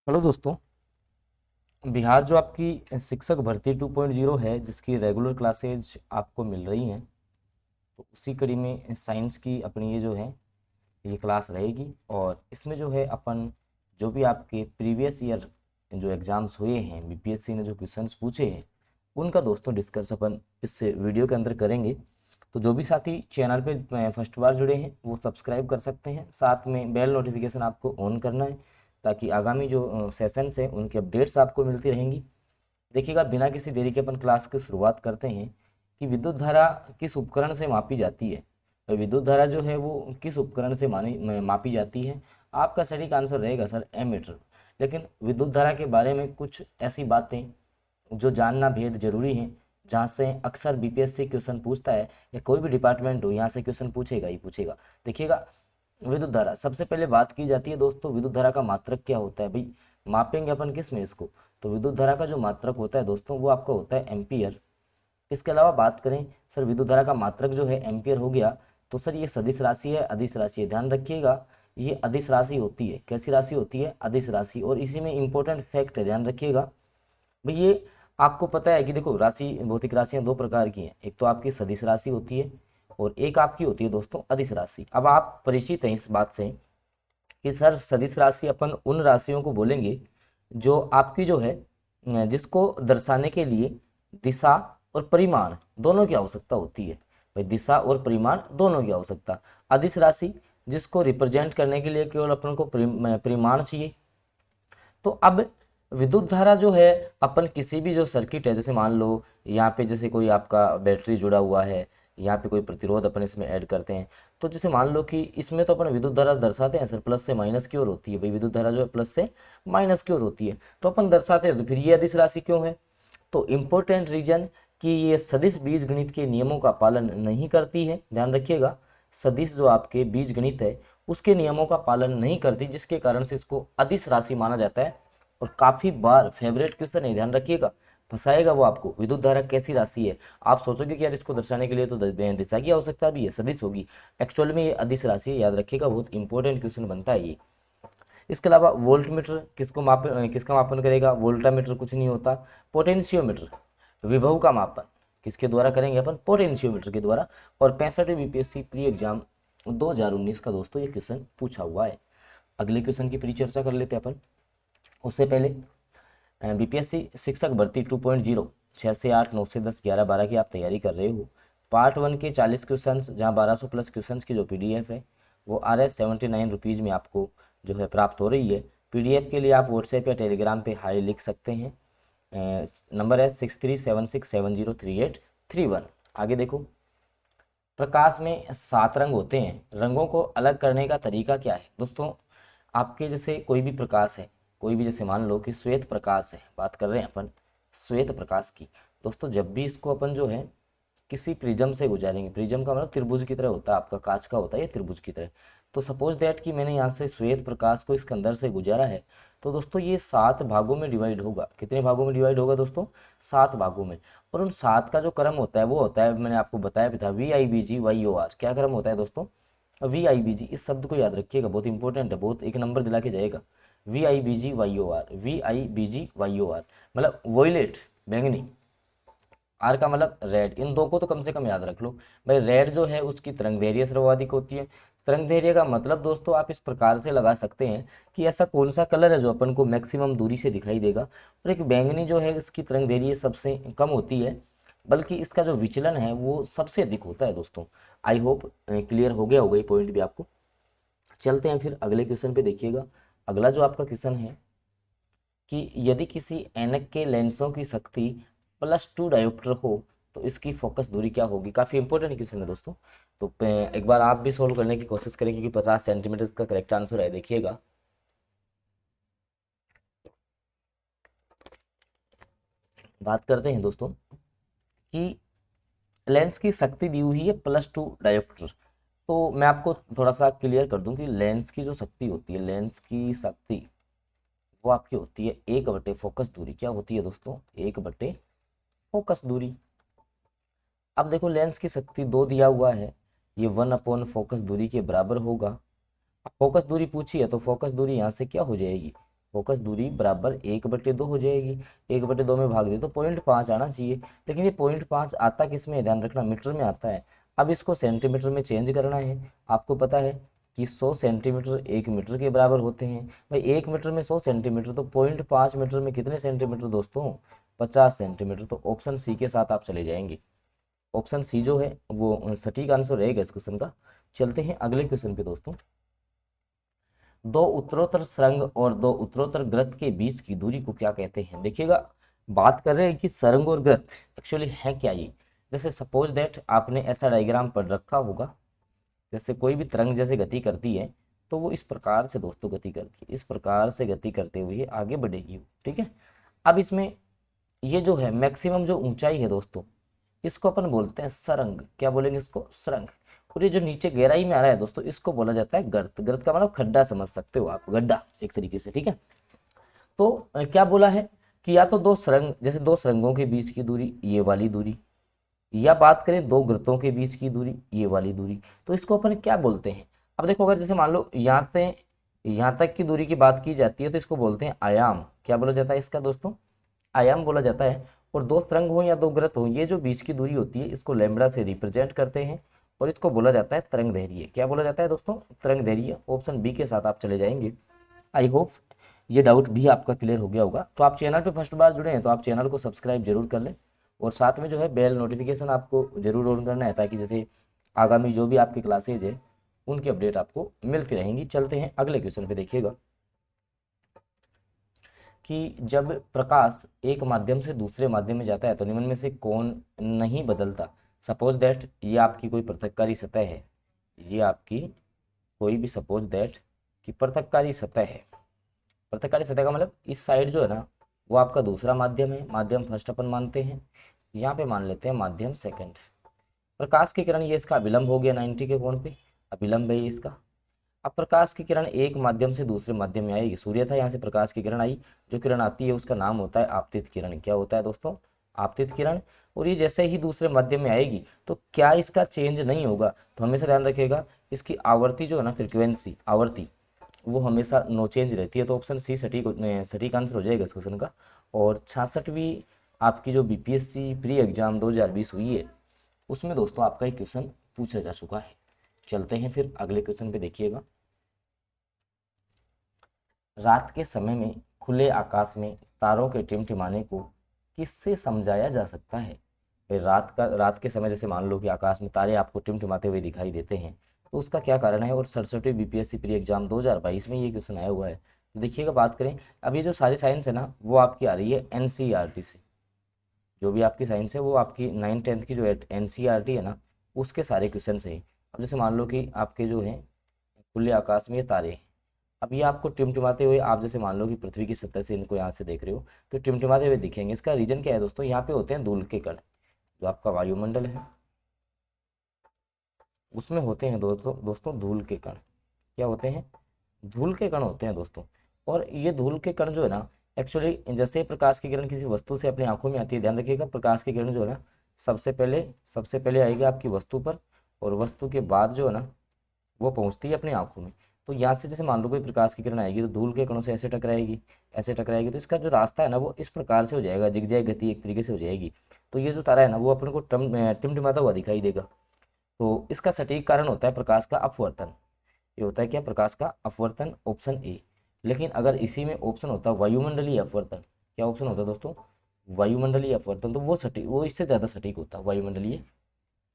Hello दोस्तों। बिहार जो आपकी शिक्षक भर्ती 2.0 है, जिसकी रेगुलर क्लासेज आपको मिल रही हैं, तो उसी कड़ी में साइंस की अपनी ये जो है ये क्लास रहेगी। और इसमें जो है अपन जो भी आपके प्रीवियस ईयर जो एग्ज़ाम्स हुए हैं, बीपीएससी ने जो क्वेश्चंस पूछे हैं, उनका दोस्तों डिस्कस अपन इस वीडियो के अंदर करेंगे। तो जो भी साथी चैनल पे फर्स्ट बार जुड़े हैं वो सब्सक्राइब कर सकते हैं, साथ में बेल नोटिफिकेशन आपको ऑन करना है ताकि आगामी जो सेशंस हैं उनकी अपडेट्स आपको मिलती रहेंगी। देखिएगा, बिना किसी देरी के अपन क्लास की शुरुआत करते हैं कि विद्युत धारा किस उपकरण से मापी जाती है। तो विद्युत धारा जो है वो किस उपकरण से मापी जाती है। आपका सटीक आंसर रहेगा सर एमीटर। लेकिन विद्युत धारा के बारे में कुछ ऐसी बातें जो जानना बेहद जरूरी है, जहाँ से अक्सर बीपीएससी क्वेश्चन पूछता है या कोई भी डिपार्टमेंट हो, यहाँ से क्वेश्चन पूछेगा ही पूछेगा। देखिएगा, विद्युत धारा सबसे पहले बात की जाती है दोस्तों, विद्युत धारा का मात्रक क्या होता है भाई, मापेंगे अपन किस में इसको। तो विद्युत धारा का जो मात्रक होता है दोस्तों वो आपका होता है एम्पियर। इसके अलावा बात करें सर विद्युत धारा का मात्रक जो है एम्पियर हो गया, तो सर ये सदिश राशि है अदिश राशि है, ध्यान रखिएगा। ये अदिश राशि होती है, कैसी राशि होती है, अदिश राशि। और इसी में इंपॉर्टेंट फैक्ट है, ध्यान रखिएगा भाई। ये आपको पता है कि देखो, राशि भौतिक राशियां दो प्रकार की हैं, एक तो आपकी सदिश राशि होती है और एक आपकी होती है दोस्तों अदिश राशि। अब आप परिचित हैं इस बात से कि सर सदिश राशि अपन उन राशियों को बोलेंगे जो आपकी जो है जिसको दर्शाने के लिए दिशा और परिमाण दोनों की आवश्यकता होती है। भाई दिशा और परिमाण दोनों की आवश्यकता। अदिश राशि जिसको रिप्रेजेंट करने के लिए केवल अपन को परिमाण चाहिए। तो अब विद्युत धारा जो है, अपन किसी भी जो सर्किट है, जैसे मान लो यहाँ पे जैसे कोई आपका बैटरी जुड़ा हुआ है, यहाँ पे कोई प्रतिरोध अपन इसमें ऐड करते हैं, तो जैसे मान लो कि इसमें तो अपन विद्युत धारा दर्शाते हैं सर प्लस से माइनस की ओर होती है। भाई विद्युत धारा जो है प्लस से माइनस की ओर होती है, तो अपन दर्शाते हैं। तो फिर ये अदिश राशि क्यों है? तो इम्पोर्टेंट रीजन कि ये सदिश बीजगणित के नियमों का पालन नहीं करती है, ध्यान रखिएगा। सदिश जो आपके बीजगणित है उसके नियमों का पालन नहीं करती, जिसके कारण से इसको अदिश राशि माना जाता है। और काफ़ी बार फेवरेट क्वेश्चन है, ध्यान रखिएगा, फंसाएगा वो आपको। विद्युत धारा कैसी राशि है? आप सोचोगे कि यार इसको दर्शाने के लिए तो दिशा की आवश्यकता भी है, सदिश होगी। एक्चुअल में ये अदिश राशि है, याद रखिएगा, बहुत इंपॉर्टेंट क्वेश्चन बनता है ये। इसके अलावा वोल्ट मीटर किसका मापन करेगा? वोल्टामीटर कुछ नहीं होता। पोटेंशियोमीटर विभव का मापन किसके द्वारा करेंगे अपन? पोटेंशियोमीटर के द्वारा। और 65वीं बीपीएससी प्री एग्जाम 2019 का दोस्तों ये क्वेश्चन पूछा हुआ है। अगले क्वेश्चन की परिचर्चा कर लेते हैं अपन। उससे पहले बीपीएससी शिक्षक भर्ती 2.0 6 से 8 9 से 10 11 12 की आप तैयारी कर रहे हो। पार्ट 1 के 40 क्वेश्चंस, जहां 1200 प्लस क्वेश्चंस की जो पीडीएफ है वो ₹79 में आपको जो है प्राप्त हो रही है। पीडीएफ के लिए आप व्हाट्सएप या टेलीग्राम पे हाई लिख सकते हैं। नंबर है 6376703831। आगे देखो, प्रकाश में 7 रंग होते हैं, रंगों को अलग करने का तरीका क्या है दोस्तों? आपके जैसे कोई भी प्रकाश है, कोई भी जैसे मान लो कि श्वेत प्रकाश है, बात कर रहे हैं अपन श्वेत प्रकाश की। दोस्तों जब भी इसको अपन जो है किसी प्रिज्म से गुजारेंगे, प्रिज्म का मतलब त्रिभुज की तरह होता है, आपका कांच का होता है ये त्रिभुज की तरह। तो सपोज दैट कि मैंने यहाँ से श्वेत प्रकाश को इसके अंदर से गुजारा है, तो दोस्तों ये 7 भागों में डिवाइड होगा। कितने भागों में डिवाइड होगा दोस्तों? 7 भागों में। और उन 7 का जो क्रम होता है वो होता है, मैंने आपको बताया भी था, VIBG YOR। क्या क्रम होता है दोस्तों? VIBG, इस शब्द को याद रखिएगा, बहुत इंपॉर्टेंट है, बहुत एक नंबर दिला के जाएगा। VIBG YOR मतलब वोयलेट बैंगनी, आर का मतलब रेड। इन दो को तो कम से कम याद रख लो भाई। रेड जो है उसकी तरंग दैर्घ्य सर्वाधिक होती है। तरंग दैर्घ्य का मतलब दोस्तों आप इस प्रकार से लगा सकते हैं कि ऐसा कौन सा कलर है जो अपन को मैक्सिमम दूरी से दिखाई देगा। और एक बैंगनी जो है इसकी तरंग दैर्घ्य सबसे कम होती है, बल्कि इसका जो विचलन है वो सबसे अधिक होता है दोस्तों। आई होप क्लियर हो गया होगा ये पॉइंट भी आपको। चलते हैं फिर अगले क्वेश्चन पे। देखिएगा, अगला जो आपका क्वेश्चन है कि यदि किसी ऐनक के लेंसों की शक्ति +2 डायोप्टर हो तो इसकी फोकस दूरी क्या होगी? काफ़ी इंपॉर्टेंट क्वेश्चन है दोस्तों। तो एक बार आप भी सॉल्व करने की कोशिश करें, क्योंकि 50 सेंटीमीटर का करेक्ट आंसर है। देखिएगा, बात करते हैं दोस्तों कि लेंस की शक्ति दी हुई है +2 डायोप्टर। तो मैं आपको थोड़ा सा क्लियर कर दूं कि लेंस की जो शक्ति होती है, लेंस की शक्ति वो आपकी होती है 1/, फोकस दूरी क्या होती है दोस्तों? 1/, फोकस दूरी। अब देखो, लेंस की शक्ति 2 दिया हुआ है, ये 1 फोकस दूरी के बराबर होगा। अब फोकस दूरी पूछी है तो फोकस दूरी यहाँ से क्या हो जाएगी? फोकस दूरी बराबर 1/2 हो जाएगी। 1/2 में भाग दे तो 0.5 आना चाहिए, लेकिन ये 0.5 आता किस में है, ध्यान रखना मीटर में आता है। अब इसको सेंटीमीटर में चेंज करना है। आपको पता है कि 100 सेंटीमीटर 1 मीटर के बराबर होते हैं। भाई 1 मीटर में 100 सेंटीमीटर, तो 0.5 मीटर में कितने सेंटीमीटर दोस्तों, 50 सेंटीमीटर। तो ऑप्शन सी के साथ आप चले जाएंगे। ऑप्शन सी जो है वो सटीक आंसर रहेगा इस क्वेश्चन का। चलते हैं अगले क्वेश्चन पे दोस्तों। दो उत्तरोत्तर सुरंग और दो उत्तरोत्तर ग्रत के बीच की दूरी को क्या कहते हैं। देखिएगा, बात कर रहे हैं कि सुरंग और ग्रत एक्चुअली है क्या ये। जैसे सपोज दैट आपने ऐसा डायग्राम पढ़ रखा होगा, जैसे कोई भी तरंग जैसे गति करती है तो वो इस प्रकार से दोस्तों गति करती है, इस प्रकार से गति करते हुए आगे बढ़ेगी, ठीक है। अब इसमें ये जो है मैक्सिमम जो ऊंचाई है दोस्तों, इसको अपन बोलते हैं सरंग। क्या बोलेंगे इसको, सरंग। और ये जो नीचे गहराई में आ रहा है दोस्तों, इसको बोला जाता है गर्त। गर्त का मतलब खड्डा समझ सकते हो आप, गड्ढा एक तरीके से, ठीक है। तो क्या बोला है कि या तो दो सुरंग, जैसे दो सुरंगों के बीच की दूरी ये वाली दूरी, या बात करें दो ग्रतों के बीच की दूरी ये वाली दूरी, तो इसको अपन क्या बोलते हैं। अब देखो, अगर जैसे मान लो यहाँ से यहाँ तक की दूरी की बात की जाती है तो इसको बोलते हैं आयाम। क्या बोला जाता है इसका दोस्तों, आयाम बोला जाता है। और दो तरंग हो या दो ग्रत हो, ये जो बीच की दूरी होती है इसको लैम्बडा से रिप्रेजेंट करते हैं और इसको बोला जाता है तरंग दैर्घ्य। क्या बोला जाता है दोस्तों, तरंग दैर्घ्य। ऑप्शन बी के साथ आप चले जाएंगे। आई होप ये डाउट भी आपका क्लियर हो गया होगा। तो आप चैनल पे फर्स्ट बार जुड़े हैं तो आप चैनल को सब्सक्राइब जरूर कर लें और साथ में जो है बेल नोटिफिकेशन आपको जरूर ऑन करना है, ताकि जैसे आगामी जो भी आपकी क्लासेज है उनकी अपडेट आपको मिलती रहेंगी। चलते हैं अगले क्वेश्चन पे। देखिएगा कि जब प्रकाश एक माध्यम से दूसरे माध्यम में जाता है तो निम्न में से कौन नहीं बदलता। सपोज दैट ये आपकी कोई पृथककारी सतह है, ये आपकी कोई भी सपोज दैट कि पृथककारी सतह है। पृथककारी सतह का मतलब इस साइड जो है ना वो आपका दूसरा माध्यम है, माध्यम फर्स्ट अपन मानते हैं, यहाँ पे मान लेते हैं माध्यम सेकंड। प्रकाश की किरण ये इसका अभिलंब हो गया 90 के कोण पे, अभिलंब है ये इसका। अब प्रकाश की किरण एक माध्यम से दूसरे माध्यम में आएगी। सूर्य था, यहाँ से प्रकाश की किरण आई, जो किरण आती है उसका नाम होता है आपतित किरण। क्या होता है दोस्तों, आपतित किरण। और ये जैसे ही दूसरे माध्यम में आएगी तो क्या इसका चेंज नहीं होगा, तो हमेशा ध्यान रखिएगा इसकी आवर्ती जो है ना, फ्रिक्वेंसी आवर्ती, वो हमेशा नो चेंज रहती है। तो ऑप्शन सी सटीक सटीक आंसर हो जाएगा इस क्वेश्चन का। और 66वीं आपकी जो बीपीएससी प्री एग्जाम 2020 हुई है उसमें दोस्तों आपका एक क्वेश्चन पूछा जा चुका है। चलते हैं फिर अगले क्वेश्चन पे। देखिएगा, रात के समय में खुले आकाश में तारों के टिमटिमाने को किससे समझाया जा सकता है। फिर रात के समय जैसे मान लो कि आकाश में तारे आपको टिमटिमाते हुए दिखाई देते हैं, तो उसका क्या कारण है। और 67वीं बीपीएससी प्री एग्जाम 2022 में ये क्वेश्चन आया हुआ है। तो देखिएगा, बात करें अब ये जो सारी साइंस है ना वो आपकी आ रही है एनसीईआरटी से। जो भी आपकी साइंस है वो आपकी 9th-10th की जो एनसीईआरटी है ना उसके सारे क्वेश्चन है। अब जैसे मान लो कि आपके जो है खुले आकाश में ये तारे हैं, अब ये आपको टिमटिमाते हुए, आप जैसे मान लो कि पृथ्वी की सतह से इनको यहाँ से देख रहे हो तो टिमटिमाते हुए दिखेंगे। इसका रीजन क्या है दोस्तों, यहाँ पे होते हैं धूल के कण। जो आपका वायुमंडल है उसमें होते हैं दोस्तों धूल के कण। क्या होते हैं, धूल के कण होते हैं दोस्तों। और ये धूल के कण जो है ना एक्चुअली जैसे प्रकाश की किरण किसी वस्तु से अपनी आंखों में आती है, ध्यान रखिएगा प्रकाश की किरण जो है ना सबसे पहले आएगी आपकी वस्तु पर, और वस्तु के बाद जो है ना वो पहुंचती है अपनी आंखों में। तो यहाँ से जैसे मान लो कोई प्रकाश की किरण आएगी तो धूल के कणों से ऐसे टकराएगी, ऐसे टकराएगी, तो इसका जो रास्ता है ना वो इस प्रकार से हो जाएगा, जिगजैग गति एक तरीके से हो जाएगी। तो ये जो तारा है ना वो अपने को टिमटिमाता हुआ दिखाई देगा। तो इसका सटीक कारण होता है प्रकाश का अपवर्तन। ये होता है क्या, प्रकाश का अपवर्तन, ऑप्शन ए। लेकिन अगर इसी में ऑप्शन होता वायुमंडलीय अपवर्तन, क्या ऑप्शन होता दोस्तों, वायुमंडलीय अपवर्तन, तो वो इससे ज़्यादा सटीक होता वायुमंडलीय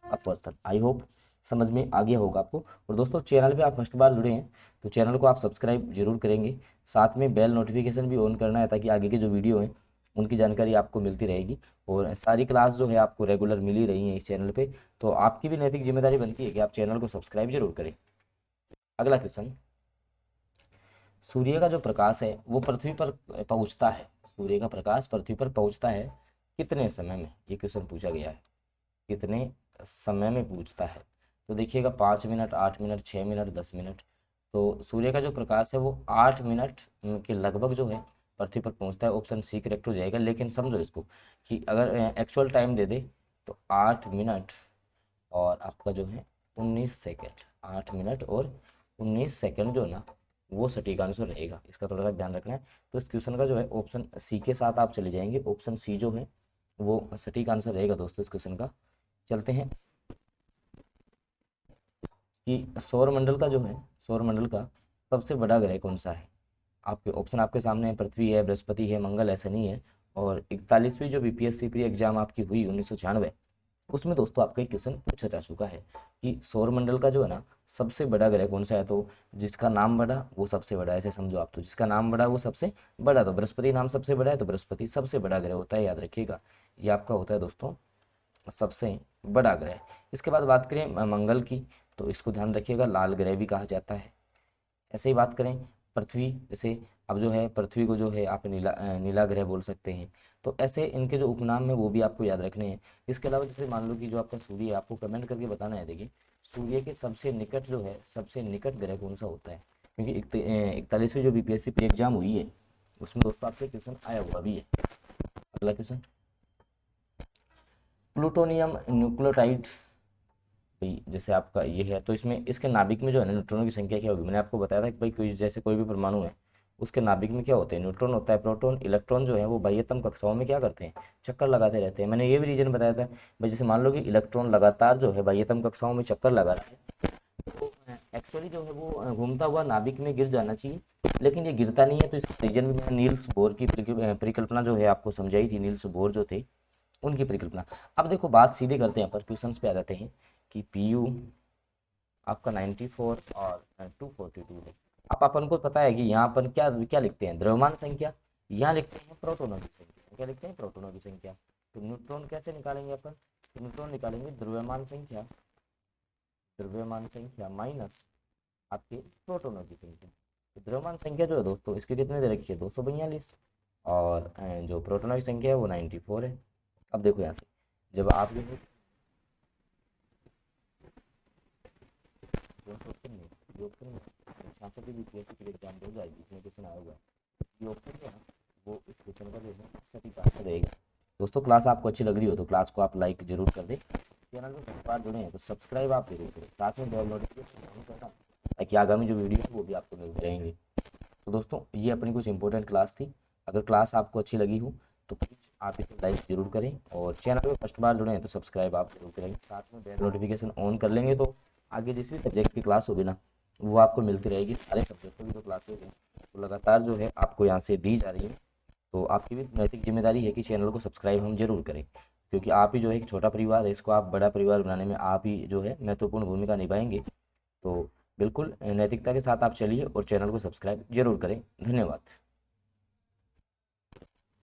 अपवर्तन। आई होप समझ में आ गया होगा आपको। और दोस्तों चैनल पे आप फर्स्ट बार जुड़े हैं तो चैनल को आप सब्सक्राइब जरूर करेंगे, साथ में बेल नोटिफिकेशन भी ऑन करना है ताकि आगे की जो वीडियो हैं उनकी जानकारी आपको मिलती रहेगी। और सारी क्लास जो है आपको रेगुलर मिल ही रही है इस चैनल पे, तो आपकी भी नैतिक जिम्मेदारी बनती है कि आप चैनल को सब्सक्राइब जरूर करें। अगला क्वेश्चन, सूर्य का जो प्रकाश है वो पृथ्वी पर पहुंचता है, सूर्य का प्रकाश पृथ्वी पर पहुंचता है कितने समय में, ये क्वेश्चन पूछा गया है, कितने समय में पूछता है। तो देखिएगा 5 मिनट, 8 मिनट, 6 मिनट, 10 मिनट। तो सूर्य का जो प्रकाश है वो 8 मिनट के लगभग जो है पृथ्वी पर पहुंचता है। ऑप्शन सी करेक्ट हो जाएगा। लेकिन समझो इसको कि अगर एक्चुअल टाइम दे दे तो 8 मिनट और आपका जो है 19 सेकेंड, 8 मिनट और 19 सेकेंड जो है ना वो सटीक आंसर रहेगा, इसका थोड़ा सा ध्यान रखना है। तो इस क्वेश्चन का जो है ऑप्शन सी के साथ आप चले जाएंगे, ऑप्शन सी जो है वो सटीक आंसर रहेगा दोस्तों इस क्वेश्चन का। चलते हैं कि सौरमंडल का जो है, सौरमंडल का सबसे बड़ा ग्रह कौन सा है। आपके ऑप्शन आपके सामने है, पृथ्वी है, बृहस्पति है, मंगल है, शनि है। और 41वीं जो बीपीएससी प्री एग्जाम आपकी हुई 1996, उसमें दोस्तों आपका एक क्वेश्चन पूछा जा चुका है कि सौरमंडल का जो है ना सबसे बड़ा ग्रह कौन सा है। तो जिसका नाम बड़ा वो सबसे बड़ा, ऐसे समझो आप। तो जिसका नाम बड़ा वो सबसे बड़ा, तो बृहस्पति नाम सबसे बड़ा है, तो बृहस्पति सबसे बड़ा ग्रह होता है, याद रखिएगा। ये आपका होता है दोस्तों सबसे बड़ा ग्रह। इसके बाद बात करें मंगल की, तो इसको ध्यान रखिएगा, लाल ग्रह भी कहा जाता है। ऐसे ही बात करें पृथ्वी, जैसे अब जो है पृथ्वी को जो है आप नीला ग्रह बोल सकते हैं। तो ऐसे इनके जो उपनाम है वो भी आपको याद रखने हैं। इसके अलावा जैसे मान लो कि जो आपका सूर्य है, आपको कमेंट करके बताना है। देखिए सूर्य के सबसे निकट जो है, सबसे निकट ग्रह कौन सा होता है, क्योंकि 41वीं जो बीपीएससी प्री एग्जाम हुई है उसमें दोस्तों आपके क्वेश्चन आया हुआ भी है। अगला क्वेश्चन, प्लूटोनियम न्यूक्लियोटाइड, भाई जैसे आपका ये है, तो इसमें इसके नाभिक में जो है ना न्यूट्रॉनों की संख्या क्या होगी। मैंने आपको बताया था कि भाई कोई जैसे कोई भी परमाणु है उसके नाभिक में क्या होते हैं, न्यूट्रॉन होता है, प्रोटॉन, इलेक्ट्रॉन जो है वो बाह्यतम कक्षाओं में क्या करते हैं, चक्कर लगाते रहते हैं। मैंने ये भी रीजन बताया था भाई, जैसे मान लो कि इलेक्ट्रॉन लगातार जो है बाह्यतम कक्षाओं में चक्कर लगा रहा है, तो एक्चुअली जो है वो घूमता हुआ नाभिक में गिर जाना चाहिए, लेकिन ये गिरता नहीं है। तो इसका रीजन भी मैंने नील्स बोर की परिकल्पना जो है आपको समझाई थी, नील्स बोर जो थे उनकी परिकल्पना। अब देखो बात सीधे करते हैं, पर क्वेश्चंस पे आ जाते हैं कि पीयू आपका 94 और 242 है। अब अपन को पता है कि यहाँ अपन क्या क्या लिखते हैं, द्रव्यमान संख्या, यहाँ लिखते हैं प्रोटोनों की संख्या। क्या लिखते हैं, प्रोटोनों की संख्या। तो न्यूट्रॉन कैसे निकालेंगे अपन, तो न्यूट्रॉन निकालेंगे द्रव्यमान संख्या, द्रव्यमान संख्या माइनस आपके प्रोटोनों की संख्या। तो द्रव्यमान संख्या जो है दोस्तों इसकी कितने दे रखी है, 242, और जो प्रोटोनों की संख्या है वो 94 है। अब देखो यहाँ से जब आप ये ऑप्शन में, ये ऑप्शन में 66 बीपीएससी के एग्जाम 2022 इसमें क्वेश्चन आया हुआ है, ये ऑप्शन जो है वो इस क्वेश्चन का जो है सटीक आंसर रहेगा। दोस्तों क्लास आपको अच्छी लग रही हो तो क्लास को आप लाइक जरूर कर दें, चैनल में पहली बार जुड़े हैं तो सब्सक्राइब आप जरूर करें, साथ में बेल नोटिफिकेशन ऑन करना ताकि आगामी जो वीडियो है वो भी आपको मिलते रहेंगे। तो दोस्तों ये अपनी कुछ इंपॉर्टेंट क्लास थी। अगर क्लास आपको अच्छी लगी हो तो प्लीज़ आप इसे लाइक जरूर करें, और चैनल में फर्स्ट बार जुड़े हैं तो सब्सक्राइब आप जरूर करेंगे, साथ में बेल नोटिफिकेशन ऑन कर लेंगे तो आगे जिस भी सब्जेक्ट की क्लास होगी ना वो आपको मिलती रहेगी। सारे सब्जेक्टों की जो क्लासेज हैं वो लगातार जो है आपको यहाँ से दी जा रही है। तो आपकी भी नैतिक जिम्मेदारी है कि चैनल को सब्सक्राइब हम जरूर करें, क्योंकि आप ही जो है एक छोटा परिवार है, इसको आप बड़ा परिवार बनाने में आप ही जो है महत्वपूर्ण भूमिका निभाएंगे। तो बिल्कुल नैतिकता के साथ आप चलिए और चैनल को सब्सक्राइब जरूर करें। धन्यवाद।